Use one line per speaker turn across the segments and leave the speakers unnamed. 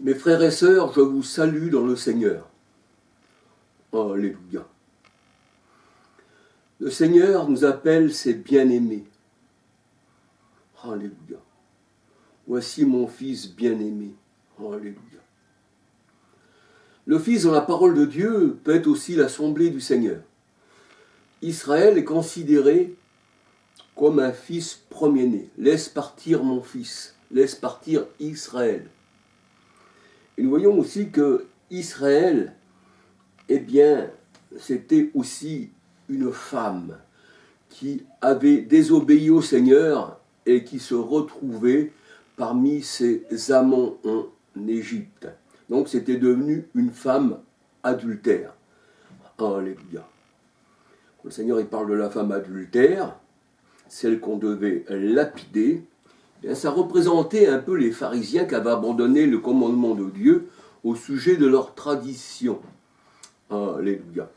Mes frères et sœurs, je vous salue dans le Seigneur. Alléluia. Le Seigneur nous appelle ses bien-aimés. Alléluia. Voici mon fils bien-aimé. Alléluia. Le fils dans la parole de Dieu peut être aussi l'assemblée du Seigneur. Israël est considéré comme un fils premier-né. Laisse partir mon fils. Laisse partir Israël. Et nous voyons aussi que Israël, eh bien, c'était aussi une femme qui avait désobéi au Seigneur et qui se retrouvait parmi ses amants en Égypte. Donc c'était devenu une femme adultère. Alléluia. Le Seigneur il parle de la femme adultère, celle qu'on devait lapider. Bien, ça représentait un peu les pharisiens qui avaient abandonné le commandement de Dieu au sujet de leur tradition. Alléluia.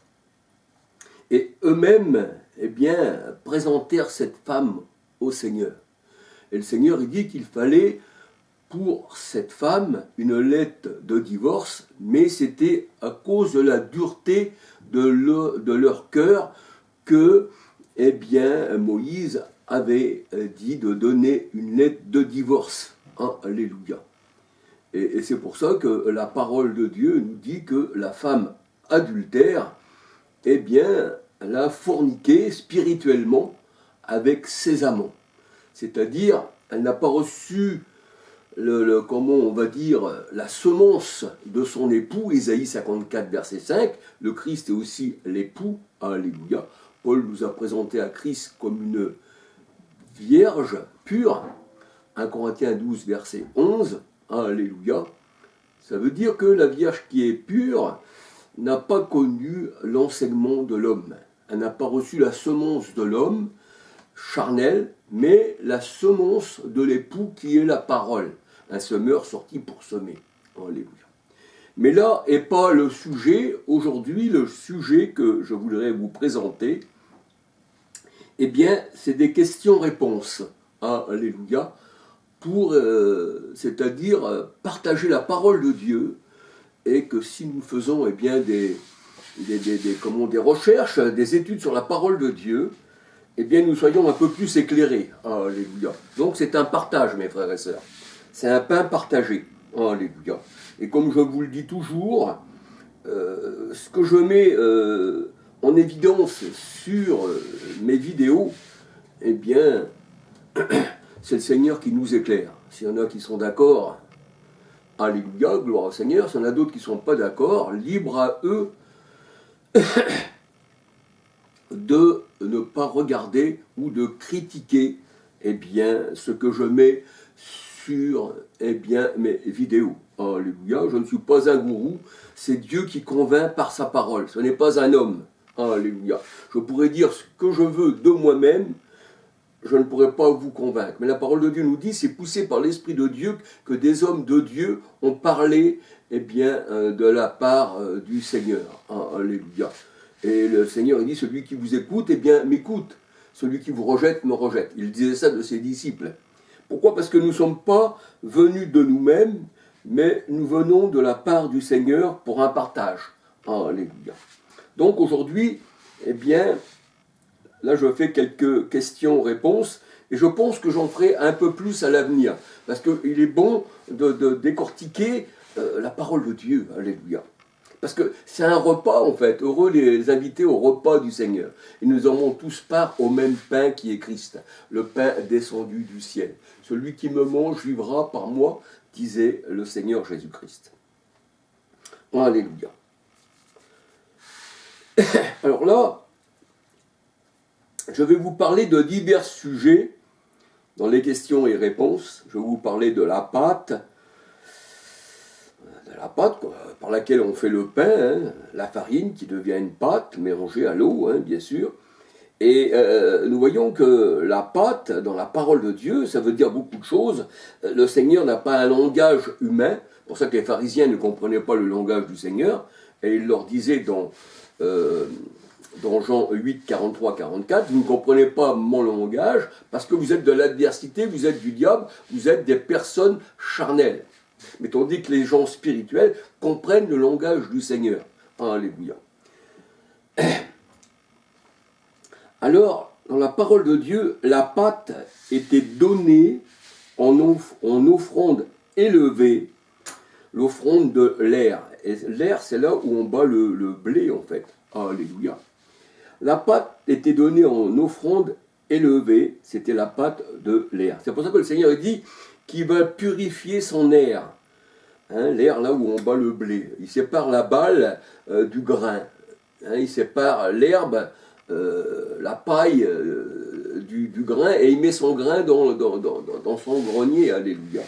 Et eux-mêmes, eh bien, présentèrent cette femme au Seigneur. Et le Seigneur, il dit qu'il fallait pour cette femme une lettre de divorce, mais c'était à cause de la dureté de leur cœur que, eh bien, Moïse avait dit de donner une lettre de divorce. Alléluia. Et c'est pour ça que la parole de Dieu nous dit que la femme adultère, eh bien, elle a forniqué spirituellement avec ses amants. C'est-à-dire, elle n'a pas reçu comment on va dire, la semence de son époux, Ésaïe 54, verset 5. Le Christ est aussi l'époux. Alléluia. Paul nous a présenté à Christ comme une vierge pure. 1 Corinthiens 12, verset 11. Alléluia. Ça veut dire que la vierge qui est pure n'a pas connu l'enseignement de l'homme. Elle n'a pas reçu la semence de l'homme charnel, mais la semence de l'époux qui est la parole. Un semeur sorti pour semer. Alléluia. Mais là n'est pas le sujet. Aujourd'hui, le sujet que je voudrais vous présenter, eh bien, c'est des questions-réponses. Alléluia. C'est-à-dire partager la parole de Dieu, et que si nous faisons eh bien, des recherches, des études sur la parole de Dieu, eh bien, nous soyons un peu plus éclairés. Alléluia. Donc c'est un partage, mes frères et sœurs. C'est un pain partagé. Alléluia. Et comme je vous le dis toujours, ce que je mets en évidence sur mes vidéos, eh bien, c'est le Seigneur qui nous éclaire. S'il y en a qui sont d'accord, alléluia, gloire au Seigneur. S'il y en a d'autres qui ne sont pas d'accord, libre à eux de ne pas regarder ou de critiquer eh bien, ce que je mets sur eh bien, mes vidéos. Alléluia, je ne suis pas un gourou, c'est Dieu qui convainc par sa parole, ce n'est pas un homme. Alléluia. Je pourrais dire ce que je veux de moi-même, je ne pourrais pas vous convaincre. Mais la parole de Dieu nous dit, c'est poussé par l'Esprit de Dieu que des hommes de Dieu ont parlé eh bien, de la part du Seigneur. Alléluia. Et le Seigneur il dit, celui qui vous écoute, eh bien, m'écoute. Celui qui vous rejette, me rejette. Il disait ça de ses disciples. Pourquoi ? Parce que nous ne sommes pas venus de nous-mêmes, mais nous venons de la part du Seigneur pour un partage. Alléluia. Donc aujourd'hui, eh bien, là je fais quelques questions-réponses, et je pense que j'en ferai un peu plus à l'avenir, parce qu'il est bon de décortiquer la parole de Dieu. Alléluia. Parce que c'est un repas en fait, heureux les invités au repas du Seigneur. Et nous avons tous part au même pain qui est Christ, le pain descendu du ciel. Celui qui me mange vivra par moi, disait le Seigneur Jésus-Christ. Alléluia. Alors là, je vais vous parler de divers sujets dans les questions et réponses. Je vais vous parler de la pâte par laquelle on fait le pain, la farine qui devient une pâte mélangée à l'eau, bien sûr. Et nous voyons que la pâte, dans la parole de Dieu, ça veut dire beaucoup de choses. Le Seigneur n'a pas un langage humain, c'est pour ça que les pharisiens ne comprenaient pas le langage du Seigneur, et il leur disait dans Jean 8, 43, 44, vous ne comprenez pas mon langage, parce que vous êtes de l'adversité, vous êtes du diable, vous êtes des personnes charnelles. Mais tandis que les gens spirituels comprennent le langage du Seigneur. Alléluia. Alors, dans la parole de Dieu, la pâte était donnée en offrande élevée, l'offrande de l'air. Et l'air, c'est là où on bat le blé, en fait. Alléluia. La pâte était donnée en offrande élevée, c'était la pâte de l'air. C'est pour ça que le Seigneur dit qu'il va purifier son air. Hein, l'air, là où on bat le blé. Il sépare la balle du grain. Hein, il sépare l'herbe, la paille du grain, et il met son grain dans son grenier. Alléluia.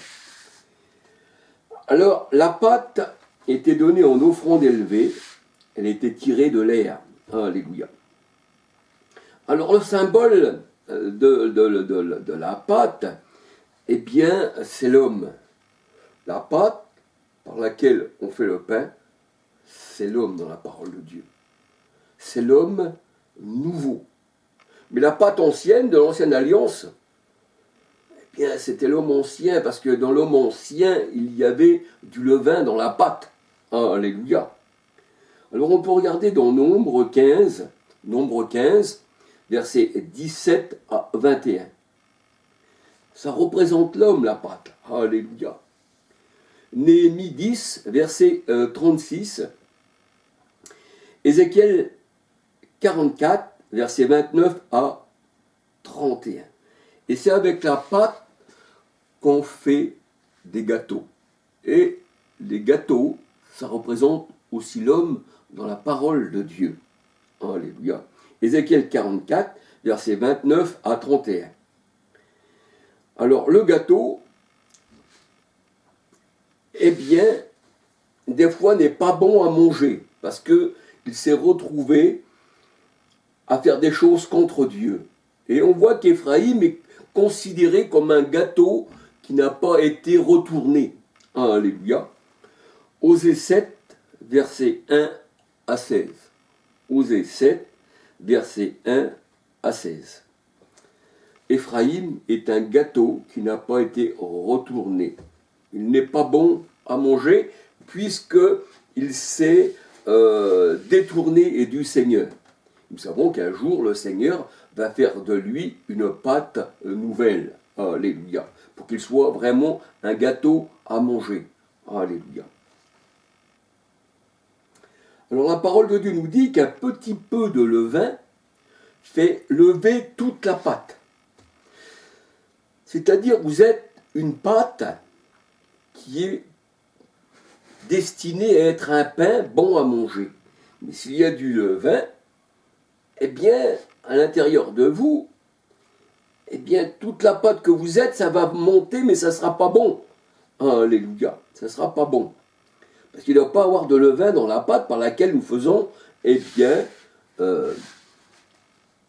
Alors, la pâte était donnée en offrande élevée, elle était tirée de l'air. Alléluia. Alors, le symbole de la pâte, eh bien, c'est l'homme. La pâte par laquelle on fait le pain, c'est l'homme dans la parole de Dieu. C'est l'homme nouveau. Mais la pâte ancienne, de l'ancienne alliance, eh bien, c'était l'homme ancien, parce que dans l'homme ancien, il y avait du levain dans la pâte. Alléluia. Alors on peut regarder dans Nombre 15, versets 17 à 21. Ça représente l'homme, la pâte. Alléluia. Néhémie 10, verset 36. Ézéchiel 44, verset 29 à 31. Et c'est avec la pâte qu'on fait des gâteaux. Et les gâteaux, ça représente aussi l'homme dans la parole de Dieu. Alléluia. Ézéchiel 44, verset 29 à 31. Alors, le gâteau, eh bien, des fois n'est pas bon à manger, parce qu'il s'est retrouvé à faire des choses contre Dieu. Et on voit qu'Éphraïm est considéré comme un gâteau qui n'a pas été retourné. Alléluia. Osée 7, versets 1 à 16. Osée 7, versets 1 à 16. Éphraïm est un gâteau qui n'a pas été retourné. Il n'est pas bon à manger puisqu'il s'est détourné du Seigneur. Nous savons qu'un jour, le Seigneur va faire de lui une pâte nouvelle. Alléluia. Pour qu'il soit vraiment un gâteau à manger. Alléluia. Alors la parole de Dieu nous dit qu'un petit peu de levain fait lever toute la pâte. C'est-à-dire, vous êtes une pâte qui est destinée à être un pain bon à manger. Mais s'il y a du levain, eh bien, à l'intérieur de vous, eh bien, toute la pâte que vous êtes, ça va monter, mais ça ne sera pas bon. Alléluia, ça ne sera pas bon. Parce qu'il ne doit pas avoir de levain dans la pâte par laquelle nous faisons, eh bien,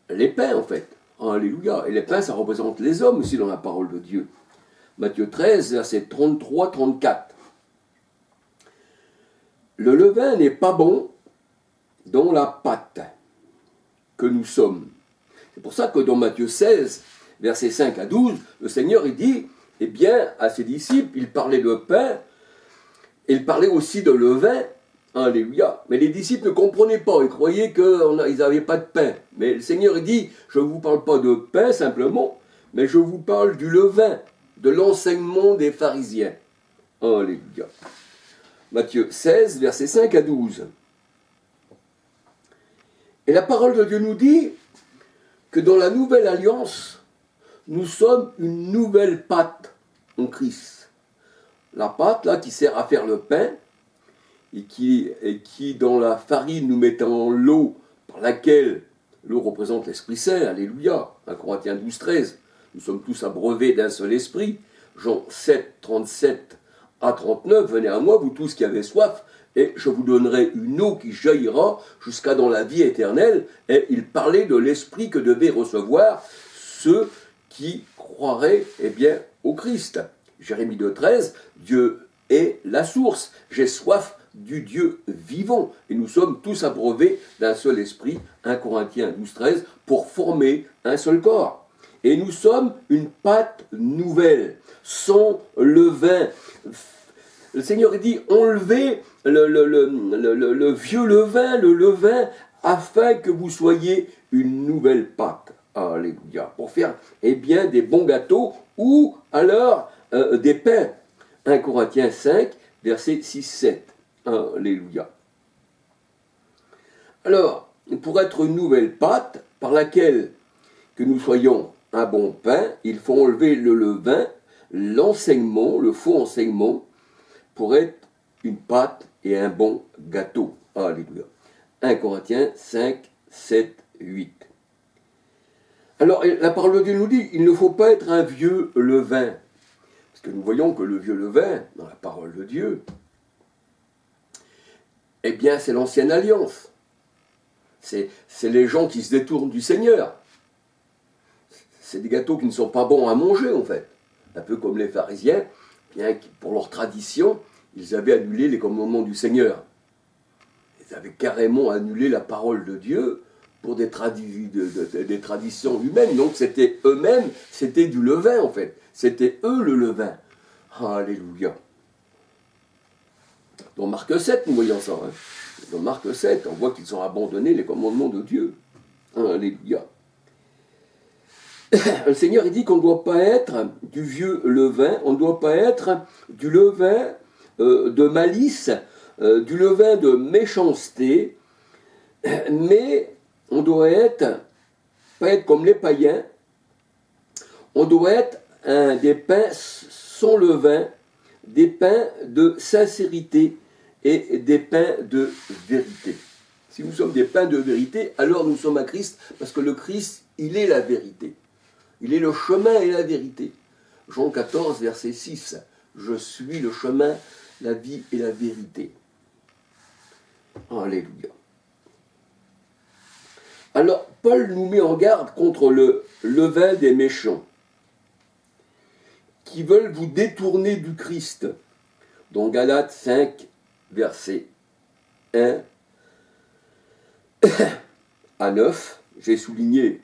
les pains, en fait. Alléluia. Et les pains, ça représente les hommes aussi dans la parole de Dieu. Matthieu 13, verset 33-34. Le levain n'est pas bon dans la pâte que nous sommes. C'est pour ça que dans Matthieu 16, versets 5 à 12, le Seigneur, il dit, eh bien, à ses disciples, il parlait de pain, et il parlait aussi de levain. Alléluia. Mais les disciples ne comprenaient pas, ils croyaient qu'ils n'avaient pas de pain. Mais le Seigneur, il dit, je ne vous parle pas de pain simplement, mais je vous parle du levain, de l'enseignement des pharisiens. Alléluia. Matthieu 16, versets 5 à 12. Et la parole de Dieu nous dit que dans la nouvelle alliance, nous sommes une nouvelle pâte en Christ. La pâte, là, qui sert à faire le pain, et qui dans la farine, nous mettant l'eau, par laquelle l'eau représente l'Esprit Saint, alléluia, 1 Corinthiens 12, 13, nous sommes tous abreuvés d'un seul esprit, Jean 7, 37 à 39, venez à moi, vous tous qui avez soif, et je vous donnerai une eau qui jaillira jusqu'à dans la vie éternelle. Et il parlait de l'esprit que devaient recevoir ceux qui croiraient, eh bien, au Christ. Jérémie 2, 13, Dieu est la source, j'ai soif du Dieu vivant. Et nous sommes tous abreuvés d'un seul esprit, 1 Corinthiens 12, 13, pour former un seul corps. Et nous sommes une pâte nouvelle, sans levain, le Seigneur dit, enlevez le vieux levain, le levain, afin que vous soyez une nouvelle pâte. Alléluia. Pour faire, eh bien, des bons gâteaux ou alors des pains. 1 Corinthiens 5, versets 6-7. Alléluia. Alors, pour être une nouvelle pâte, par laquelle que nous soyons un bon pain, il faut enlever le levain, l'enseignement, le faux enseignement, pour être une pâte et un bon gâteau. Alléluia. 1 Corinthiens 5, 7, 8. Alors, la parole de Dieu nous dit, il ne faut pas être un vieux levain. Parce que nous voyons que le vieux levain, dans la parole de Dieu, eh bien, c'est l'ancienne alliance. C'est les gens qui se détournent du Seigneur. C'est des gâteaux qui ne sont pas bons à manger, en fait. Un peu comme les pharisiens, bien pour leur tradition, ils avaient annulé les commandements du Seigneur. Ils avaient carrément annulé la parole de Dieu pour des traditions humaines. Donc c'était eux-mêmes, c'était du levain, en fait. C'était eux le levain. Alléluia. Dans Marc 7, nous voyons ça. Dans Marc 7, on voit qu'ils ont abandonné les commandements de Dieu. Alléluia. Le Seigneur il dit qu'on ne doit pas être du vieux levain, on ne doit pas être du levain de malice, du levain de méchanceté, mais on doit pas être comme les païens, on doit être des pains sans levain, des pains de sincérité et des pains de vérité. Si nous sommes des pains de vérité, alors nous sommes à Christ, parce que le Christ, il est la vérité. Il est le chemin et la vérité. Jean 14, verset 6. Je suis le chemin, la vie et la vérité. Alléluia. Alors, Paul nous met en garde contre le levain des méchants, qui veulent vous détourner du Christ. Dans Galates 5, verset 1 à 9, j'ai souligné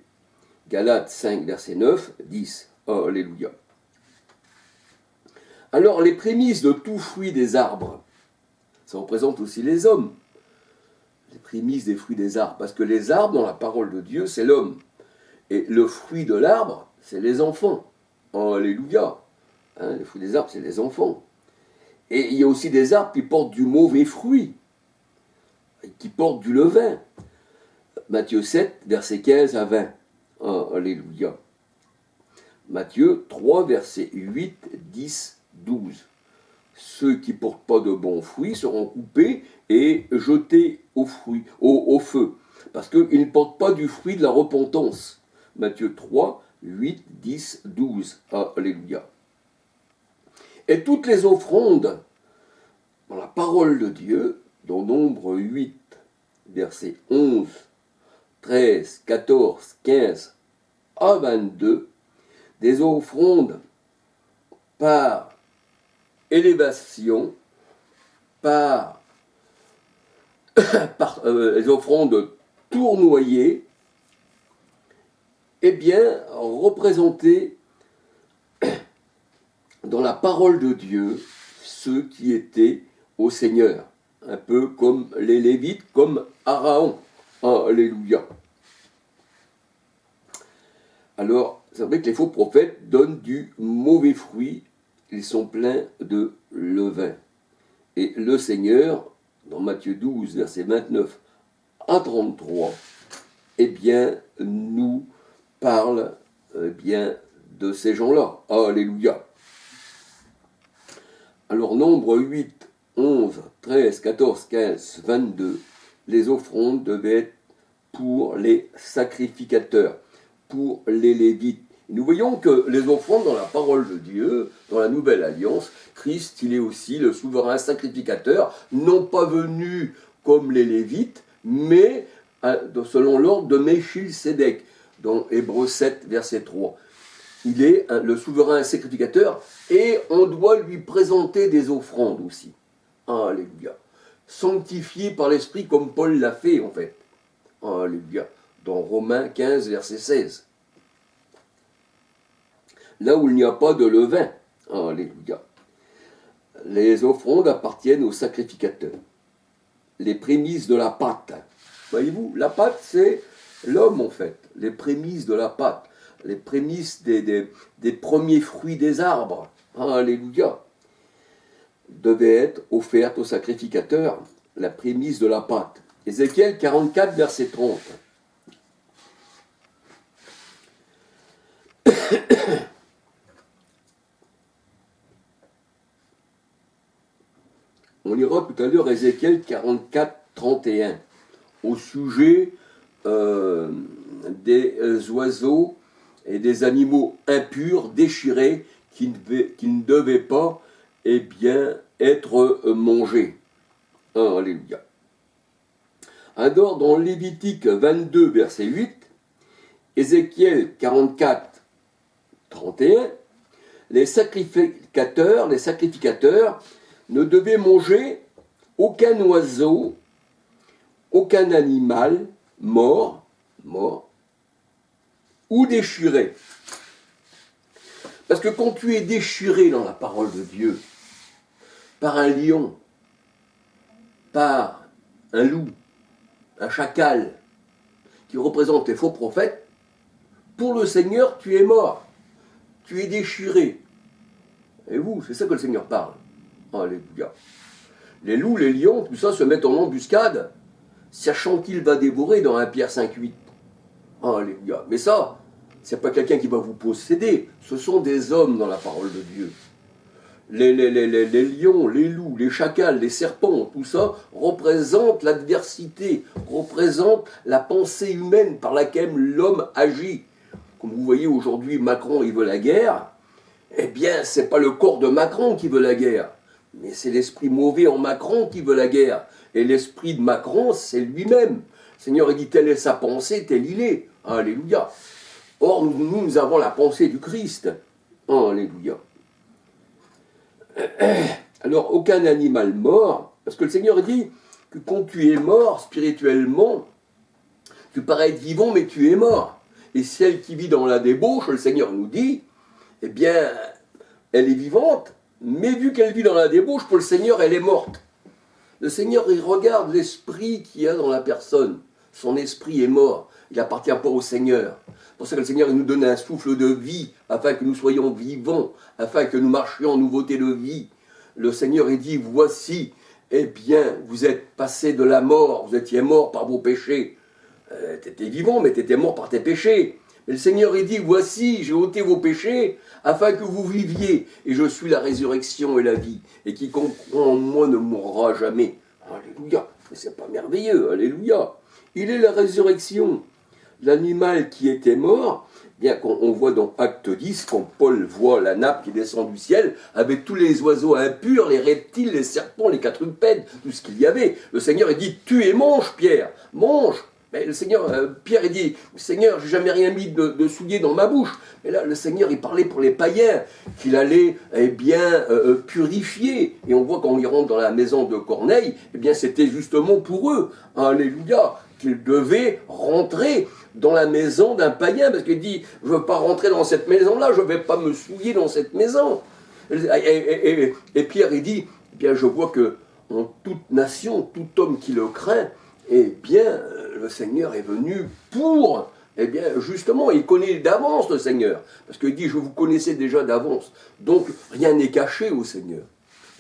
Galates 5, verset 9, 10. Alléluia. Alors, les prémices de tout fruit des arbres, ça représente aussi les hommes. Les prémices des fruits des arbres. Parce que les arbres, dans la parole de Dieu, c'est l'homme. Et le fruit de l'arbre, c'est les enfants. Alléluia. Les fruits des arbres, c'est les enfants. Et il y a aussi des arbres qui portent du mauvais fruit, qui portent du levain. Matthieu 7, verset 15 à 20. Alléluia. Matthieu 3, verset 8, 10, 12. Ceux qui ne portent pas de bons fruits seront coupés et jetés au feu, parce qu'ils ne portent pas du fruit de la repentance. Matthieu 3, 8, 10, 12. Alléluia. Et toutes les offrandes dans la parole de Dieu, dans Nombre 8, versets 11, 13, 14, 15 à 22, des offrandes par élévation, par les offrandes tournoyées, eh bien, représentées dans la parole de Dieu ceux qui étaient au Seigneur, un peu comme les Lévites, comme Aaron. Alléluia. Alors, c'est vrai que les faux prophètes donnent du mauvais fruit, ils sont pleins de levain. Et le Seigneur, dans Matthieu 12, versets 29 à 33, eh bien, nous parle bien de ces gens-là. Alléluia. Alors, Nombre 8, 11, 13, 14, 15, 22, les offrandes devaient être pour les sacrificateurs, pour les Lévites. Nous voyons que les offrandes dans la parole de Dieu, dans la Nouvelle Alliance, Christ, il est aussi le souverain sacrificateur, non pas venu comme les Lévites, mais selon l'ordre de Melchisédek, dans Hébreux 7, verset 3. Il est le souverain sacrificateur et on doit lui présenter des offrandes aussi. Alléluia. Sanctifié par l'Esprit comme Paul l'a fait en fait. Alléluia. Dans Romains 15, verset 16. Là où il n'y a pas de levain. Alléluia. Les offrandes appartiennent aux sacrificateurs. Les prémices de la pâte. Voyez-vous, la pâte, c'est l'homme en fait. Les prémices de la pâte. Les prémices des premiers fruits des arbres. Alléluia. Devaient être offertes aux sacrificateurs. La prémisse de la pâte. Ézéchiel 44, verset 30. On lira tout à l'heure Ézéchiel 44, 31, au sujet des oiseaux et des animaux impurs, déchirés, qui ne devaient pas être mangés. Alléluia. Alors, dans Lévitique 22, verset 8, Ézéchiel 44, 31, les sacrificateurs ne devaient manger aucun oiseau, aucun animal mort, ou déchiré. Parce que quand tu es déchiré dans la parole de Dieu, par un lion, par un loup, un chacal, qui représente les faux prophètes, pour le Seigneur, tu es mort. Tu es déchiré. Et vous, c'est ça que le Seigneur parle. Alléluia. Les loups, les lions, tout ça se mettent en embuscade, sachant qu'il va dévorer dans 1 Pierre 5,8. Alléluia. Mais ça, c'est pas quelqu'un qui va vous posséder. Ce sont des hommes dans la parole de Dieu. Les lions, les loups, les chacals, les serpents, tout ça représente l'adversité, représente la pensée humaine par laquelle l'homme agit. Comme vous voyez aujourd'hui, Macron, il veut la guerre. Eh bien, c'est pas le corps de Macron qui veut la guerre, mais c'est l'esprit mauvais en Macron qui veut la guerre. Et l'esprit de Macron, c'est lui-même. Le Seigneur dit, telle est sa pensée, tel il est. Alléluia. Or, nous avons la pensée du Christ. Alléluia. Alors, aucun animal mort, parce que le Seigneur dit que quand tu es mort spirituellement, tu parais être vivant, mais tu es mort. Et celle qui vit dans la débauche, le Seigneur nous dit, eh bien, elle est vivante, mais vu qu'elle vit dans la débauche, pour le Seigneur, elle est morte. Le Seigneur, il regarde l'esprit qu'il y a dans la personne. Son esprit est mort. Il n'appartient pas au Seigneur. C'est pour ça que le Seigneur il nous donne un souffle de vie, afin que nous soyons vivants, afin que nous marchions en nouveauté de vie. Le Seigneur, il dit, voici, eh bien, vous êtes passé de la mort, vous étiez mort par vos péchés. Tu étais vivant, mais tu étais mort par tes péchés. Mais le Seigneur, il dit, voici, j'ai ôté vos péchés, afin que vous viviez, et je suis la résurrection et la vie, et quiconque croit en moi ne mourra jamais. Alléluia, mais c'est pas merveilleux, alléluia. Il est la résurrection. L'animal qui était mort, bien qu'on voit dans Acte 10, quand Paul voit la nappe qui descend du ciel, avec tous les oiseaux impurs, les reptiles, les serpents, les quadrupèdes, tout ce qu'il y avait, le Seigneur, il dit, tue et mange, Pierre, mange. Mais le Seigneur, Pierre, il dit, Seigneur, j'ai jamais rien mis de souillé dans ma bouche. Mais là, le Seigneur, il parlait pour les païens, qu'il allait, purifier. Et on voit quand il rentre dans la maison de Corneille, eh bien, c'était justement pour eux. Alléluia. Qu'il devait rentrer dans la maison d'un païen, parce qu'il dit, je ne veux pas rentrer dans cette maison-là, je ne vais pas me souiller dans cette maison. Et Pierre, il dit, eh bien, je vois que en toute nation, tout homme qui le craint, eh bien, le Seigneur est venu pour, eh bien, justement, il connaît d'avance le Seigneur, parce qu'il dit, je vous connaissais déjà d'avance, donc rien n'est caché au Seigneur.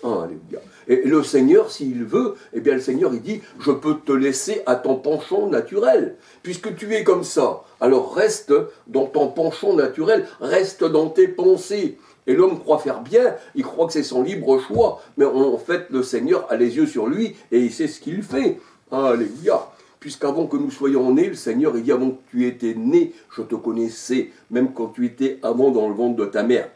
Alléluia. Et le Seigneur, s'il veut, eh bien le Seigneur, il dit, je peux te laisser à ton penchant naturel. Puisque tu es comme ça, alors reste dans ton penchant naturel, reste dans tes pensées. Et l'homme croit faire bien, il croit que c'est son libre choix. Mais en fait, le Seigneur a les yeux sur lui et il sait ce qu'il fait. Alléluia. Puisqu'avant que nous soyons nés, le Seigneur, il dit, avant que tu étais né, je te connaissais, même quand tu étais avant dans le ventre de ta mère.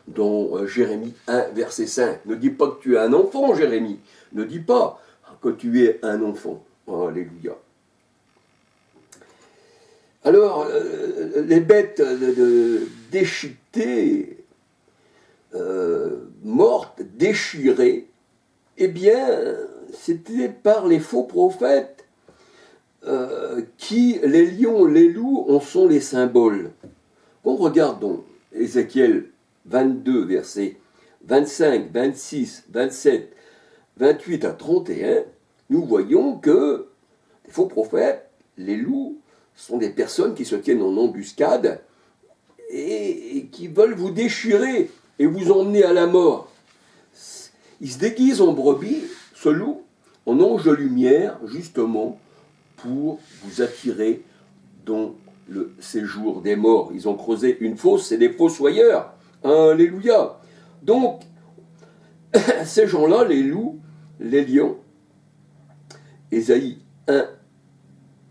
Dans Jérémie 1, verset 5. Ne dis pas que tu es un enfant, Jérémie. Ne dis pas que tu es un enfant. Alléluia. Alors, les bêtes déchiquetées, mortes, déchirées, eh bien, c'était par les faux prophètes qui, les lions, les loups, en sont les symboles. On regarde donc Ézéchiel 22, versets 25, 26, 27, 28 à 31, nous voyons que les faux prophètes, les loups, sont des personnes qui se tiennent en embuscade et qui veulent vous déchirer et vous emmener à la mort. Ils se déguisent en brebis, ce loup, en ange de lumière, justement, pour vous attirer dans le séjour des morts. Ils ont creusé une fosse, c'est des fossoyeurs. Alléluia. Donc, ces gens-là, les loups, les lions, Ésaïe 1,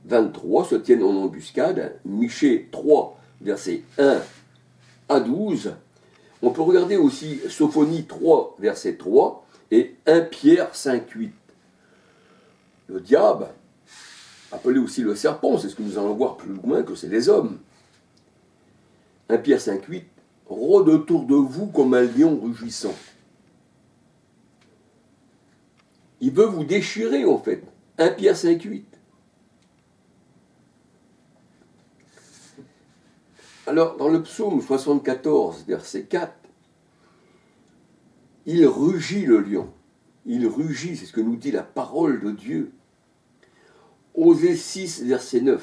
23, se tiennent en embuscade. Michée 3, versets 1 à 12. On peut regarder aussi Sophonie 3, verset 3, et 1 Pierre 5, 8. Le diable, appelé aussi le serpent, c'est ce que nous allons voir plus loin, que c'est les hommes. 1 Pierre 5, 8, rôde autour de vous comme un lion rugissant. Il veut vous déchirer, en fait. 1 Pierre 5, 8. Alors, dans le psaume 74, verset 4, il rugit le lion. Il rugit, c'est ce que nous dit la parole de Dieu. Osée 6, verset 9.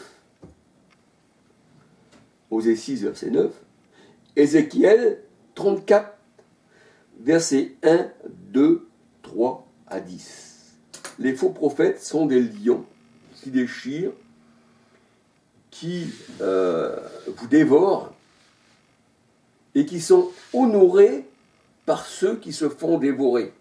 Osée 6, verset 9. Ézéchiel 34, versets 1, 2, 3 à 10. Les faux prophètes sont des lions qui déchirent, qui vous dévorent et qui sont honorés par ceux qui se font dévorer.